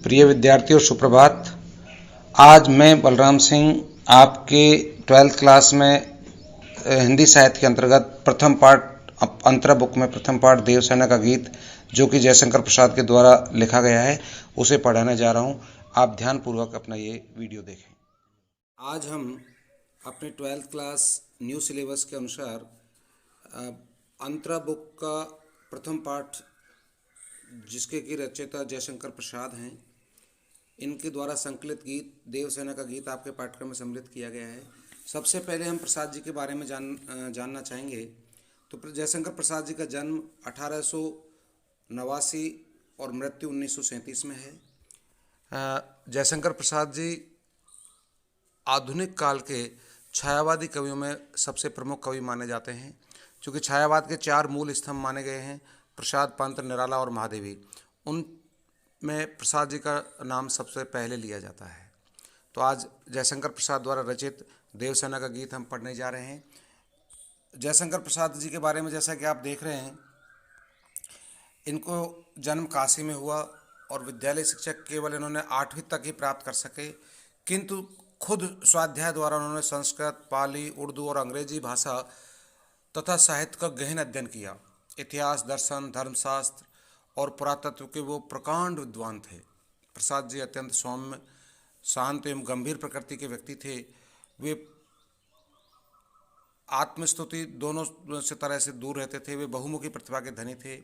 प्रिय विद्यार्थियों, सुप्रभात। आज मैं बलराम सिंह आपके 12th क्लास में हिंदी साहित्य के अंतर्गत प्रथम पाठ अंतरा बुक में प्रथम पाठ देवसेना का गीत, जो कि जयशंकर प्रसाद के द्वारा लिखा गया है, उसे पढ़ाने जा रहा हूं। आप ध्यानपूर्वक अपना ये वीडियो देखें। आज हम अपने 12th क्लास न्यू सिलेबस के अनुसार अंतरा बुक का प्रथम पाठ, जिसके की रचयिता जयशंकर प्रसाद हैं, इनके द्वारा संकलित गीत देवसेना का गीत आपके पाठ्यक्रम में सम्मिलित किया गया है। सबसे पहले हम प्रसाद जी के बारे में जानना चाहेंगे। तो जयशंकर प्रसाद जी का जन्म 1889 और मृत्यु 1937 में है। जयशंकर प्रसाद जी आधुनिक काल के छायावादी कवियों में सबसे प्रमुख कवि माने जाते हैं, क्योंकि छायावाद के 4 मूल स्तंभ माने गए हैं: प्रसाद, पंत, निराला और महादेवी। उनमें प्रसाद जी का नाम सबसे पहले लिया जाता है। तो आज जयशंकर प्रसाद द्वारा रचित देवसेना का गीत हम पढ़ने जा रहे हैं। जयशंकर प्रसाद जी के बारे में जैसा कि आप देख रहे हैं, इनको जन्म काशी में हुआ और विद्यालय शिक्षक केवल इन्होंने 8वीं तक ही प्राप्त कर सके, किंतु खुद स्वाध्याय द्वारा उन्होंने संस्कृत, पाली, उर्दू और अंग्रेजी भाषा तथा साहित्य का गहन अध्ययन किया। इतिहास, दर्शन, धर्मशास्त्र और पुरातत्व के वो प्रकांड विद्वान थे। प्रसाद जी अत्यंत सौम्य, शांत एवं गंभीर प्रकृति के व्यक्ति थे। वे आत्मस्तुति दोनों से तरह से दूर रहते थे। वे बहुमुखी प्रतिभा के धनी थे।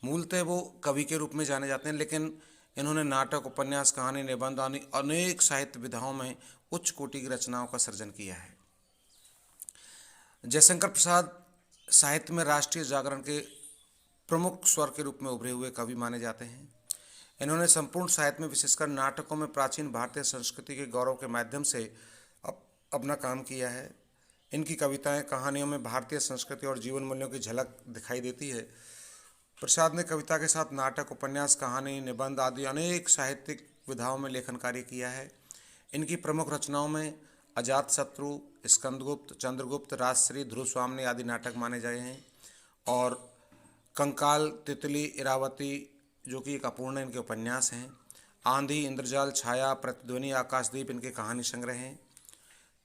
मूलतः वो कवि के रूप में जाने जाते हैं, लेकिन इन्होंने नाटक, उपन्यास, कहानी, निबंध आदि अनेक साहित्य विधाओं में उच्च कोटि की रचनाओं का सृजन किया है। जयशंकर प्रसाद साहित्य में राष्ट्रीय जागरण के प्रमुख स्वर के रूप में उभरे हुए कवि माने जाते हैं। इन्होंने संपूर्ण साहित्य में, विशेषकर नाटकों में, प्राचीन भारतीय संस्कृति के गौरव के माध्यम से अपना काम किया है। इनकी कविताएं, कहानियों में भारतीय संस्कृति और जीवन मूल्यों की झलक दिखाई देती है। प्रसाद ने कविता के साथ नाटक, उपन्यास, कहानी, निबंध आदि अनेक साहित्यिक विधाओं में लेखन कार्य किया है। इनकी प्रमुख रचनाओं में अजातशत्रु, स्कंदगुप्त, चंद्रगुप्त, राजश्री, ध्रुवस्वामिनी आदि नाटक माने गए हैं, और कंकाल, तितली, इरावती, जो कि एक अपूर्ण इनके उपन्यास हैं, आंधी, इंद्रजाल, छाया, प्रतिध्वनि, आकाशदीप इनके कहानी संग्रह हैं।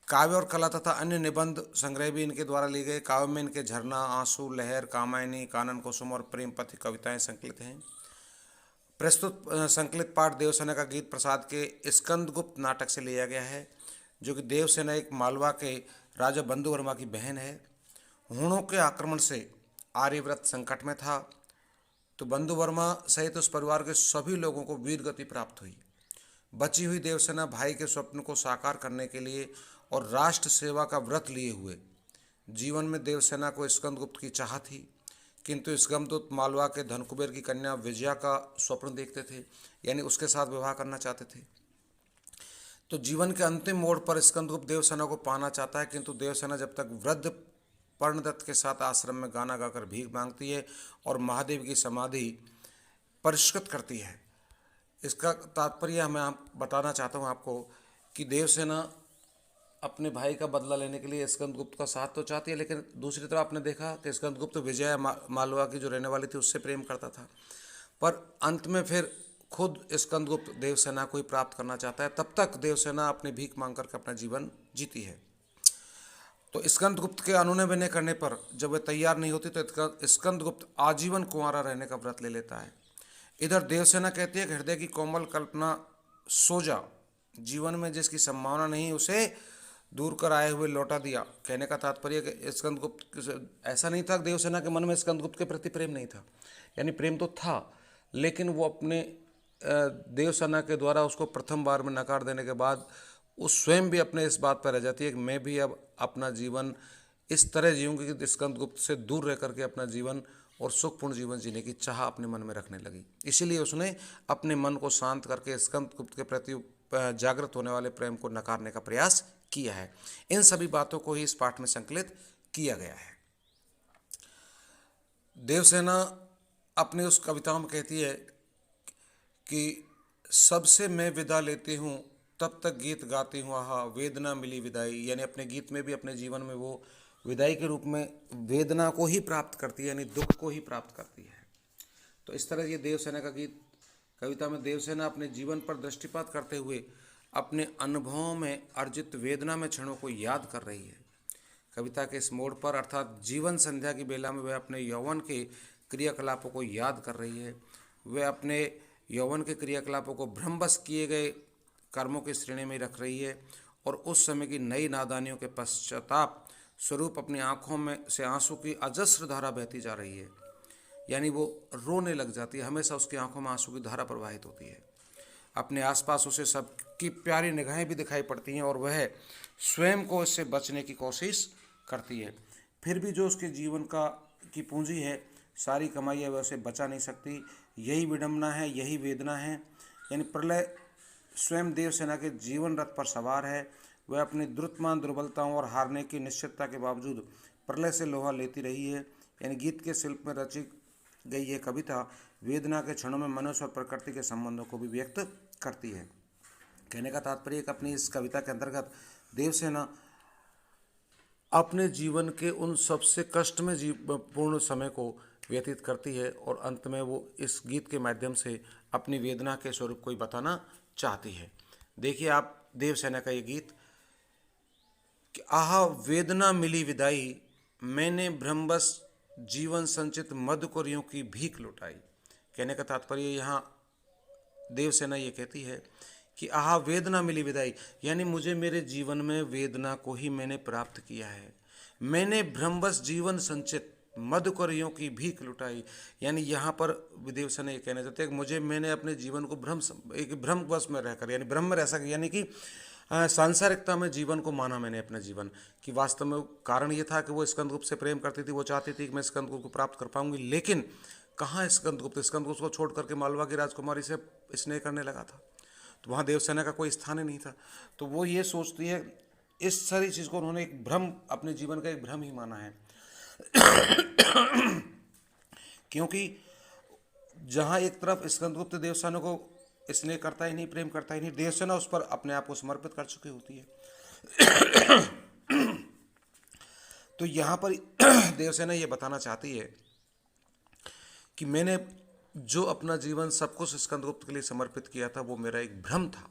काव्य और कला तथा अन्य निबंध संग्रह भी इनके द्वारा लिए गए। काव्य में इनके झरना, आंसू, लहर, कामायनी, कानन कुसुम और प्रेम पथी कविताएं संकलित हैं। प्रस्तुत संकलित पाठ देवसेना का गीत प्रसाद के स्कंदगुप्त नाटक से लिया गया है, जो कि देवसेना एक मालवा के राजा बंधु वर्मा की बहन है। हूणों के आक्रमण से आर्यव्रत संकट में था, तो बंधु वर्मा सहित उस परिवार के सभी लोगों को वीर गति प्राप्त हुई। बची हुई देवसेना भाई के स्वप्न को साकार करने के लिए और राष्ट्र सेवा का व्रत लिए हुए जीवन में देवसेना को स्कंदगुप्त की चाह थी, किंतु स्कंदगुप्त मालवा के धनकुबेर की कन्या विजया का स्वप्न देखते थे, यानी उसके साथ विवाह करना चाहते थे। तो जीवन के अंतिम मोड़ पर स्कंदगुप्त देवसेना को पाना चाहता है, किंतु देवसेना जब तक वृद्ध पर्णदत्त के साथ आश्रम में गाना गाकर भीख मांगती है और महादेव की समाधि परिष्कृत करती है। इसका तात्पर्य मैं बताना चाहता हूँ आपको कि देवसेना अपने भाई का बदला लेने के लिए स्कंदगुप्त का साथ तो चाहती है, लेकिन दूसरी तरफ आपने देखा कि स्कंदगुप्त विजय मालवा की जो रहने वाली थी उससे प्रेम करता था, पर अंत में फिर खुद स्कंदगुप्त देवसेना को ही प्राप्त करना चाहता है। तब तक देवसेना अपनी भीख मांग करके अपना जीवन जीती है। तो स्कंदगुप्त के अनुनय विनय करने पर जब वे तैयार नहीं होती, तो स्कंदगुप्त आजीवन कुंवारा रहने का व्रत ले लेता है। इधर देवसेना कहती है कि हृदय की कोमल कल्पना सो जा, जीवन में जिसकी संभावना नहीं उसे दूर कर आए हुए लौटा दिया। कहने का तात्पर्य कि स्कंदगुप्त ऐसा नहीं था, देवसेना के मन में स्कंदगुप्त के प्रति प्रेम नहीं था, यानी प्रेम तो था, लेकिन वो अपने देवसेना के द्वारा उसको प्रथम बार में नकार देने के बाद वो स्वयं भी अपने इस बात पर रह जाती है कि मैं भी अब अपना जीवन इस तरह जीऊँगी कि स्कंदगुप्त से दूर रह करके अपना जीवन और सुखपूर्ण जीवन जीने की चाह अपने मन में रखने लगी। इसीलिए उसने अपने मन को शांत करके स्कंदगुप्त के प्रति जागृत होने वाले प्रेम को नकारने का प्रयास किया है। इन सभी बातों को ही इस पाठ में संकलित किया गया है। देवसेना अपनी उस कविताओं में कहती है कि सबसे मैं विदा लेती हूँ, तब तक गीत गाती हूँ, आहा वेदना मिली विदाई। यानी अपने गीत में भी अपने जीवन में वो विदाई के रूप में वेदना को ही प्राप्त करती है, यानी दुख को ही प्राप्त करती है। तो इस तरह ये देवसेना का गीत कविता में देवसेना अपने जीवन पर दृष्टिपात करते हुए अपने अनुभवों में अर्जित वेदना में क्षणों को याद कर रही है। कविता के इस मोड़ पर अर्थात जीवन संध्या की बेला में वह अपने यौवन के क्रियाकलापों को याद कर रही है। वह अपने यौवन के क्रियाकलापों को भ्रमवश किए गए कर्मों की श्रेणी में रख रही है और उस समय की नई नादानियों के पश्चाताप स्वरूप अपनी आंखों में से आंसू की अजस्र धारा बहती जा रही है। यानी वो रोने लग जाती है, हमेशा उसकी आंखों में आंसू की धारा प्रवाहित होती है। अपने आसपास उसे सबकी प्यारी निगाहें भी दिखाई पड़ती हैं और वह स्वयं को इससे बचने की कोशिश करती है। फिर भी जो उसके जीवन की पूंजी है, सारी कमाई है, वह उसे बचा नहीं सकती। यही विडंबना है, यही वेदना है। यानी प्रलय स्वयं देवसेना के जीवन रथ पर सवार है। वह अपनी द्रुतमान दुर्बलताओं और हारने की निश्चितता के बावजूद प्रलय से लोहा लेती रही है। यानी गीत के शिल्प में रची गई यह कविता वेदना के क्षणों में मनुष्य और प्रकृति के संबंधों को भी व्यक्त करती है। कहने का तात्पर्य है कि अपनी इस कविता के अंतर्गत देवसेना अपने जीवन के उन सबसे कष्टमय पूर्ण समय को व्यतीत करती है और अंत में वो इस गीत के माध्यम से अपनी वेदना के स्वरूप को बताना चाहती है। देखिए आप देवसेना का ये गीत कि आह वेदना मिली विदाई, मैंने भ्रमवश जीवन संचित मधुकरियों की भीख लुटाई। कहने का तात्पर्य यहाँ देवसेना ये कहती है कि आह वेदना मिली विदाई, यानी मुझे मेरे जीवन में वेदना को ही मैंने प्राप्त किया है। मैंने भ्रमवश जीवन संचित मधुकरियों की भीख लुटाई, यानी यहाँ पर देवसेना ये कहना चाहते हैं कि मैंने अपने जीवन को भ्रमवश में रहकर, यानी भ्रम में रह सके, यानी कि सांसारिकता में जीवन को माना मैंने अपना जीवन कि वास्तव में कारण ये था कि वो स्कंदगुप्त से प्रेम करती थी। वो चाहती थी कि मैं स्कंदगुप्त को प्राप्त कर पाऊंगी, लेकिन कहाँ स्कंदगुप्त को छोड़ करके मालवा की राजकुमारी से स्नेह करने लगा था, तो वहाँ देवसेना का कोई स्थान ही नहीं था। तो वो ये सोचती है, इस सारी चीज़ को उन्होंने एक भ्रम, अपने जीवन का एक भ्रम ही माना है। क्योंकि जहाँ एक तरफ स्कंदगुप्त देवसेना को स्नेह करता ही नहीं, प्रेम करता ही नहीं, देवसेना उस पर अपने आप को समर्पित कर चुकी होती है। तो यहाँ पर देवसेना ये बताना चाहती है कि मैंने जो अपना जीवन सब कुछ स्कंदगुप्त के लिए समर्पित किया था, वो मेरा एक भ्रम था।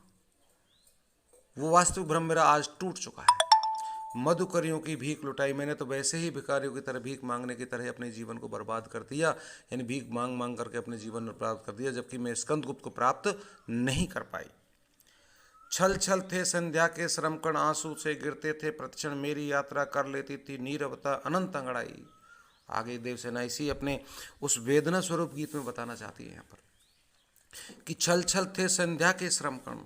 वो वास्तविक भ्रम मेरा आज टूट चुका है। मधुकरियों की भीख लुटाई, मैंने तो वैसे ही भिखारियों की तरह, भीख मांगने की तरह अपने जीवन को बर्बाद कर दिया, यानी भीख मांग मांग करके अपने जीवन में प्राप्त कर दिया, जबकि मैं स्कंदगुप्त को प्राप्त नहीं कर पाई। छल छल थे संध्या के श्रम कण, आंसू से गिरते थे प्रतिक्षण, मेरी यात्रा कर लेती थी नीरवता अनंत अंगड़ाई। आगे देवसेना इसी अपने उस वेदना स्वरूप गीत में बताना चाहती है यहाँ पर कि छल छल थे संध्या के श्रम कण,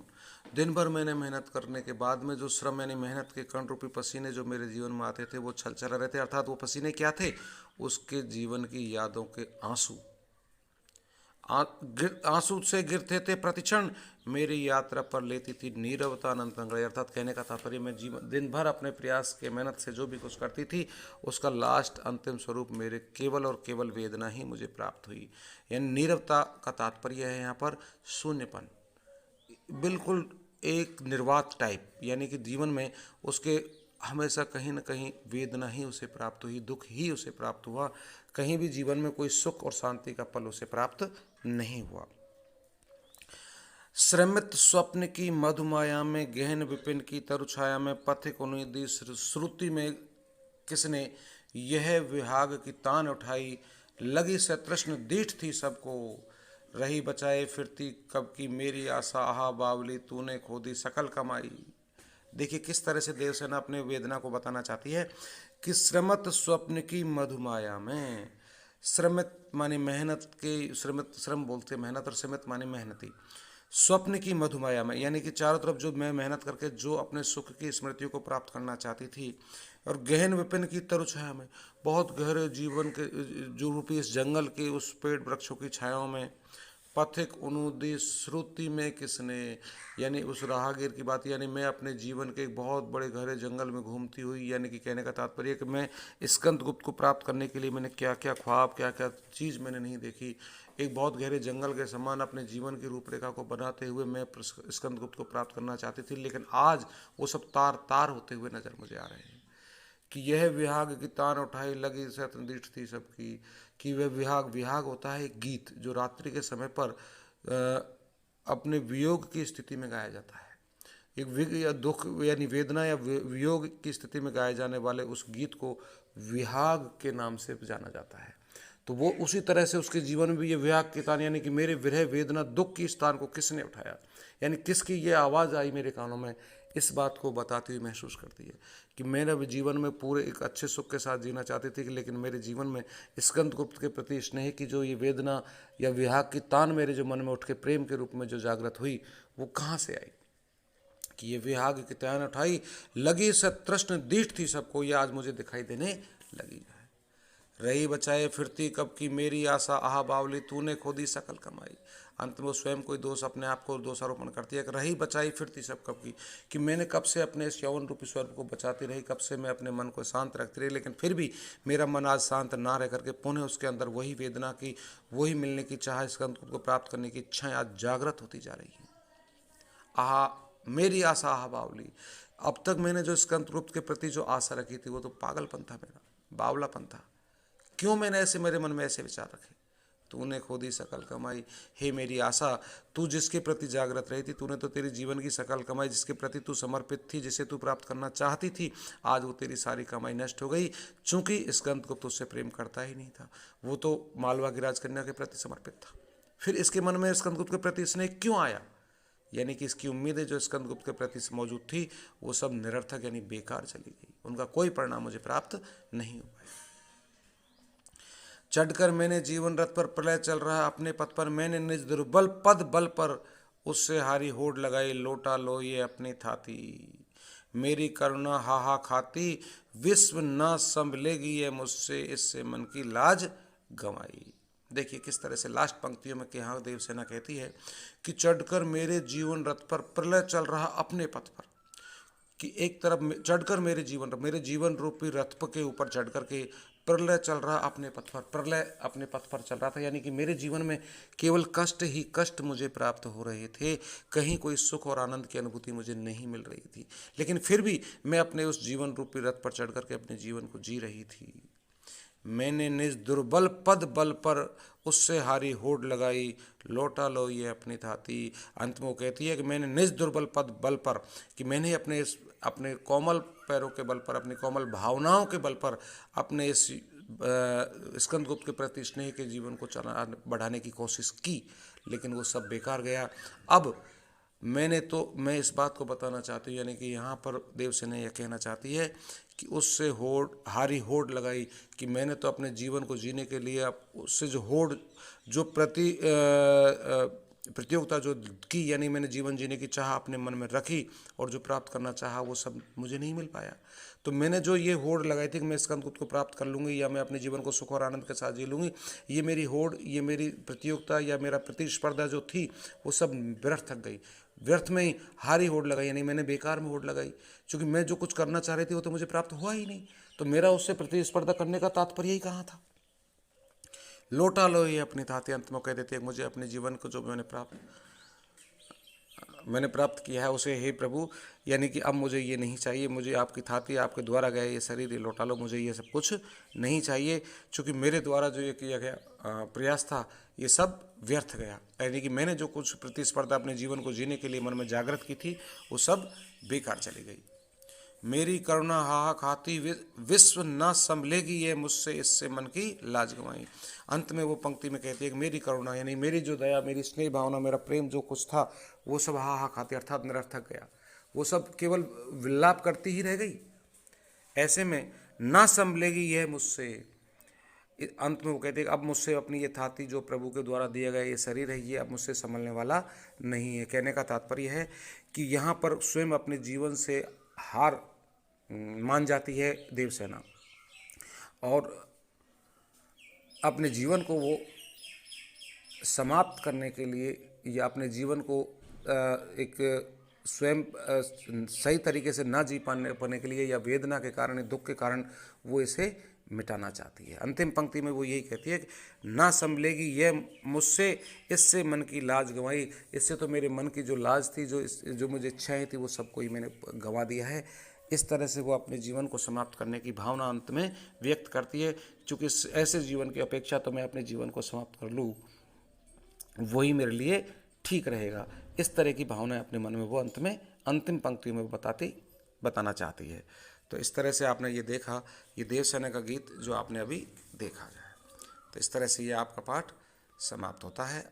दिन भर मैंने मेहनत करने के बाद में जो श्रम, यानी मेहनत के कण रूपी पसीने जो मेरे जीवन में आते थे, वो छल चला रहे थे। अर्थात वो पसीने क्या थे? उसके जीवन की यादों के आंसू। आंसू से गिरते थे प्रतिक्षण, मेरी यात्रा पर लेती थी नीरवता अनंत अंगड़ाई। अर्थात कहने का तात्पर्य, मैं जीवन दिन भर अपने प्रयास के मेहनत से जो भी कुछ करती थी, उसका लास्ट अंतिम स्वरूप मेरे केवल और केवल वेदना ही मुझे प्राप्त हुई। यानी नीरवता का तात्पर्य है यहाँ पर शून्यपन, बिल्कुल एक निर्वात टाइप, यानी कि जीवन में उसके हमेशा कहीं ना कहीं वेदना ही उसे प्राप्त हुई, दुख ही उसे प्राप्त हुआ, कहीं भी जीवन में कोई सुख और शांति का पल उसे प्राप्त नहीं हुआ। श्रमित स्वप्न की मधुमाया में, गहन विपिन की तरुछाया में, पथिक उन्नीदी श्रुति में किसने यह विहाग की तान उठाई, लगी से तृष्ण दीठ थी सबको, रही बचाए फिरती कब की मेरी आशा, आहा बावली तूने खोदी सकल कमाई। देखिए किस तरह से देवसेना अपने वेदना को बताना चाहती है कि श्रमित स्वप्न की मधुमाया में, श्रमित माने मेहनत के, श्रम बोलते मेहनत, और श्रमित माने मेहनती, स्वप्न की मधुमाया में, यानी कि चारों तरफ जो मैं मेहनत करके जो अपने सुख की स्मृतियों को प्राप्त करना चाहती थी, और गहन विपिन की तरुछाया में, बहुत गहरे जीवन के जो रूपी इस जंगल के उस पेड़ वृक्षों की छायाओं में, पथिक उन्नूदी श्रुति में किसने, यानी उस राहगीर की बात, यानी मैं अपने जीवन के एक बहुत बड़े गहरे जंगल में घूमती हुई, यानी कि कहने का तात्पर्य कि मैं स्कंदगुप्त को प्राप्त करने के लिए मैंने क्या क्या ख्वाब, क्या क्या चीज़ मैंने नहीं देखी, एक बहुत गहरे जंगल के समान अपने जीवन की रूपरेखा को बनाते हुए मैं स्कंदगुप्त को प्राप्त करना चाहती थी, लेकिन आज वो सब तार तार होते हुए नजर मुझे आ रहे हैं। कि यह विहाग की तान उठाई, लगी सतदीठ थी सबकी, कि वह विहाग होता है एक गीत जो रात्रि के समय पर अपने वियोग की स्थिति में गाया जाता है। एक या दुख यानी वेदना या वियोग की स्थिति में गाए जाने वाले उस गीत को विहाग के नाम से जाना जाता है। तो वो उसी तरह से उसके जीवन में भी ये विहाग की तान, यानी कि मेरे विरह वेदना दुख की स्थान को किसने उठाया, यानी किसकी ये आवाज़ आई मेरे कानों में, इस बात को बताती हुई महसूस करती है कि मेरा भी जीवन में पूरे एक अच्छे सुख के साथ जीना चाहती थी, लेकिन मेरे जीवन में स्कंदगुप्त के प्रति स्नेह की जो ये वेदना या विहाग की तान मेरे जो मन में उठ के प्रेम के रूप में जो जागृत हुई, वो कहाँ से आई कि ये विहाग की तान उठाई लगी से तृष्ण दीठ थी सबको, ये आज मुझे दिखाई देने लगी है। रही बचाए फिरती कब की मेरी आशा, आहा बावली तूने खोदी सकल कमाई। अंत में वो स्वयं कोई दोष, अपने आप को दोषारोपण करती है कि रही बचाई फिरती सब कब की, कि मैंने कब से अपने इस यौवन रूपी स्वर्ग को बचाती रही, कब से मैं अपने मन को शांत रखती रही, लेकिन फिर भी मेरा मन आज शांत ना रह करके पुनः उसके अंदर वही वेदना की, वही मिलने की चाह, इस गंतव्य को प्राप्त करने की इच्छाएं आज जागृत होती जा रही हैं। आहा मेरी आशा, आहा बावली। अब तक मैंने जो स्कंदगुप्त के प्रति जो आशा रखी थी वो तो पागलपन था, मेरा बावलापन था। क्यों मैंने ऐसे मेरे मन में ऐसे विचार रखे। तूने खोदी सकल कमाई, हे मेरी आशा, तू जिसके प्रति जागृत रही थी, तूने तो तेरी जीवन की सकल कमाई, जिसके प्रति तू समर्पित थी, जिसे तू प्राप्त करना चाहती थी, आज वो तेरी सारी कमाई नष्ट हो गई। चूंकि स्कंदगुप्त उससे प्रेम करता ही नहीं था, वो तो मालवा की राजकन्या के प्रति समर्पित था। फिर इसके मन में स्कंदगुप्त के प्रति स्नेह क्यों आया, यानी कि इसकी उम्मीदें जो स्कंदगुप्त के प्रति मौजूद थी वो सब निरर्थक यानी बेकार चली गई, उनका कोई परिणाम मुझे प्राप्त नहीं हुआ। चढ़कर मैंने जीवन रथ पर, प्रलय चल रहा अपने पथ पर, मैंने निज दुर्बल पद बल पर उससे हारी होड़ लगाई, लोटा लो ये अपनी थाती, मेरी करुणा हाहा खाती, विश्व न संभलेगी ये मुझसे, इससे मन की लाज गंवाई। देखिए किस तरह से लास्ट पंक्तियों में यहाँ देवसेना कहती है कि चढ़कर मेरे जीवन रथ पर, प्रलय चल रहा अपने पथ पर, कि एक तरफ चढ़कर मेरे जीवन रूपी रथ के ऊपर चढ़ कर के प्रलय चल रहा अपने पथ पर, प्रलय अपने पथ पर चल रहा था, यानी कि मेरे जीवन में केवल कष्ट ही कष्ट मुझे प्राप्त हो रहे थे, कहीं कोई सुख और आनंद की अनुभूति मुझे नहीं मिल रही थी, लेकिन फिर भी मैं अपने उस जीवन रूपी रथ पर चढ़ करके अपने जीवन को जी रही थी। मैंने निज दुर्बल पद बल पर उससे हारी होड़ लगाई, लौटा लो ये अपनी थाती। अंत में वो कहती है कि मैंने निज दुर्बल पद बल पर, कि मैंने अपने कोमल पैरों के बल पर, अपनी कोमल भावनाओं के बल पर, अपने इस स्कंदगुप्त के प्रति स्नेह के जीवन को बढ़ाने की कोशिश की, लेकिन वो सब बेकार गया। अब मैं इस बात को बताना चाहती हूँ, यानी कि यहाँ पर देवसेना यह कहना चाहती है कि उससे हारी होड़ लगाई, कि मैंने तो अपने जीवन को जीने के लिए उससे जो होड़, जो प्रतियोगिता जो की, यानी मैंने जीवन जीने की चाह अपने मन में रखी और जो प्राप्त करना चाहा वो सब मुझे नहीं मिल पाया। तो मैंने जो ये होड़ लगाई थी कि मैं स्कंदगुप्त को प्राप्त कर लूँगी या मैं अपने जीवन को सुख और आनंद के साथ जी लूँगी, ये मेरी होड़, ये मेरी प्रतियोगिता या मेरा प्रतिस्पर्धा जो थी वो सब व्यर्थ थक गई, व्यर्थ में ही हारी होड़ लगाई, यानी मैंने बेकार में होड़ लगाई, क्योंकि मैं जो कुछ करना चाह रही थी वो तो मुझे प्राप्त हुआ ही नहीं, तो मेरा उससे प्रतिस्पर्धा करने का तात्पर्य ही कहाँ था। लौटा लो ये अपनी थाती। अंत में कह देते हैं मुझे अपने जीवन को जो मैंने प्राप्त किया है उसे, हे प्रभु, यानी कि अब मुझे ये नहीं चाहिए, मुझे आपकी थाती, आपके द्वारा गया ये शरीर ये लौटा लो, मुझे ये सब कुछ नहीं चाहिए, क्योंकि मेरे द्वारा जो ये किया गया प्रयास था ये सब व्यर्थ गया, यानी कि मैंने जो कुछ प्रतिस्पर्धा अपने जीवन को जीने के लिए मन में जागृत की थी वो सब बेकार चली गई। मेरी करुणा हाहा खाती, विश्व न संभलेगी ये मुझसे, इससे मन की लाज गंवाई। अंत में वो पंक्ति में कहती है कि मेरी करुणा, यानी मेरी जो दया, मेरी स्नेह भावना, मेरा प्रेम जो कुछ था वो सब हाहा खाती, अर्थात निरर्थक गया, वो सब केवल विलाप करती ही रह गई। ऐसे में ना संभलेगी यह मुझसे, अंत में वो कहते हैं अब मुझसे अपनी ये थाती जो प्रभु के द्वारा दिया गया ये शरीर है ये अब मुझसे संभलने वाला नहीं है। कहने का तात्पर्य है कि यहाँ पर स्वयं अपने जीवन से हार मान जाती है देवसेना और अपने जीवन को वो समाप्त करने के लिए या अपने जीवन को एक स्वयं सही तरीके से ना जी पाने के लिए या वेदना के कारण, दुख के कारण वो इसे मिटाना चाहती है। अंतिम पंक्ति में वो यही कहती है कि ना संभलेगी यह मुझसे, इससे मन की लाज गंवाई, इससे तो मेरे मन की जो लाज थी, जो मुझे इच्छाएं थी वो सब कोई मैंने गंवा दिया है। इस तरह से वो अपने जीवन को समाप्त करने की भावना अंत में व्यक्त करती है, क्योंकि ऐसे जीवन की अपेक्षा तो मैं अपने जीवन को समाप्त कर लूँ वही मेरे लिए ठीक रहेगा। इस तरह की भावनाएं अपने मन में वो अंत में अंतिम पंक्तियों में वो बताना चाहती है। तो इस तरह से आपने ये देखा, ये देवसेना का गीत जो आपने अभी देखा जाए। तो इस तरह से ये आपका पाठ समाप्त होता है।